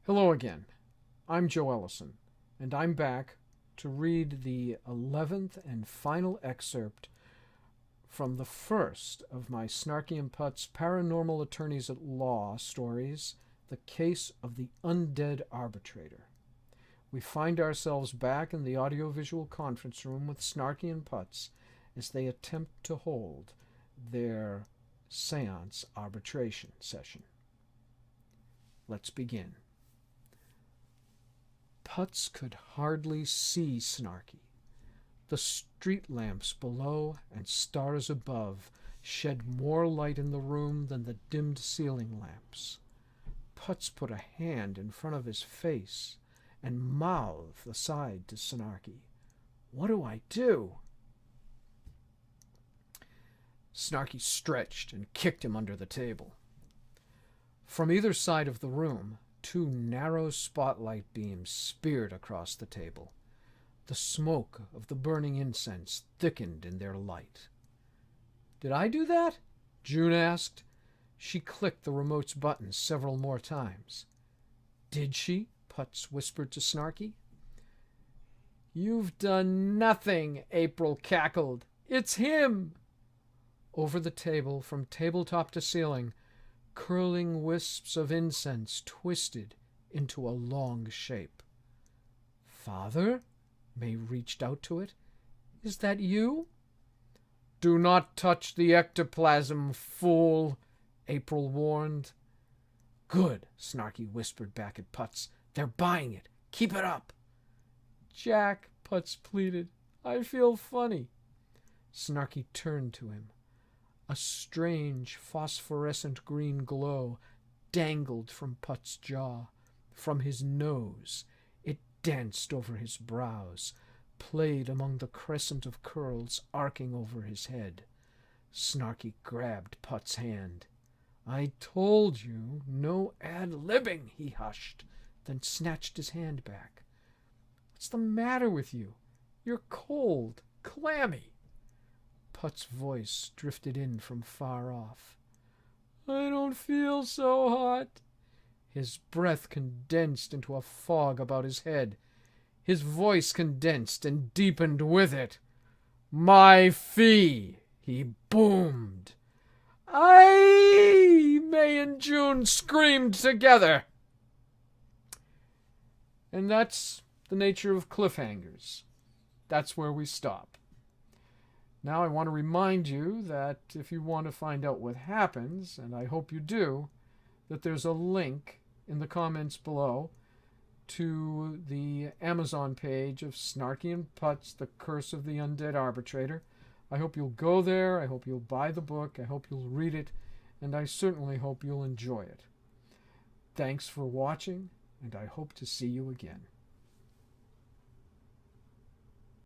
Hello again. I'm Joe Ellison, and I'm back to read the 11th and final excerpt from the first of my Snarkey and Putt's Paranormal Attorneys at Law stories, The Case of the Undead Arbitrator. We find ourselves back in the audiovisual conference room with Snarkey and Putz as they attempt to hold their Seance arbitration session. Let's begin. Putz could hardly see Snarkey. The street lamps below and stars above shed more light in the room than the dimmed ceiling lamps. Putz put a hand in front of his face and mouthed aside to Snarkey. "What do I do?" Snarkey stretched and kicked him under the table. From either side of the room, two narrow spotlight beams speared across the table. The smoke of the burning incense thickened in their light. "Did I do that?" June asked. She clicked the remote's buttons several more times. "Did she?" Putz whispered to Snarkey. "You've done nothing," April cackled. "It's him!" Over the table, from tabletop to ceiling, curling wisps of incense twisted into a long shape. "Father?" May reached out to it. "Is that you?" "Do not touch the ectoplasm, fool," April warned. "Good," Snarkey whispered back at Putz. "They're buying it. Keep it up." "Jack," Putz pleaded, "I feel funny." Snarkey turned to him. A strange phosphorescent green glow dangled from Putz's jaw. From his nose it danced over his brows, played among the crescent of curls arcing over his head. Snarkey grabbed Putz's hand. "I told you, no ad-libbing," he hushed, then snatched his hand back. "What's the matter with you? You're cold, clammy." Putz's voice drifted in from far off. "I don't feel so hot." His breath condensed into a fog about his head. His voice condensed and deepened with it. "My fee!" he boomed. "Aye!" May and June screamed together. And that's the nature of cliffhangers. That's where we stop. Now I want to remind you that if you want to find out what happens, and I hope you do, that there's a link in the comments below to the Amazon page of Snarkey and Putz, The Curse of the Undead Arbitrator. I hope you'll go there. I hope you'll buy the book. I hope you'll read it. And I certainly hope you'll enjoy it. Thanks for watching, and I hope to see you again.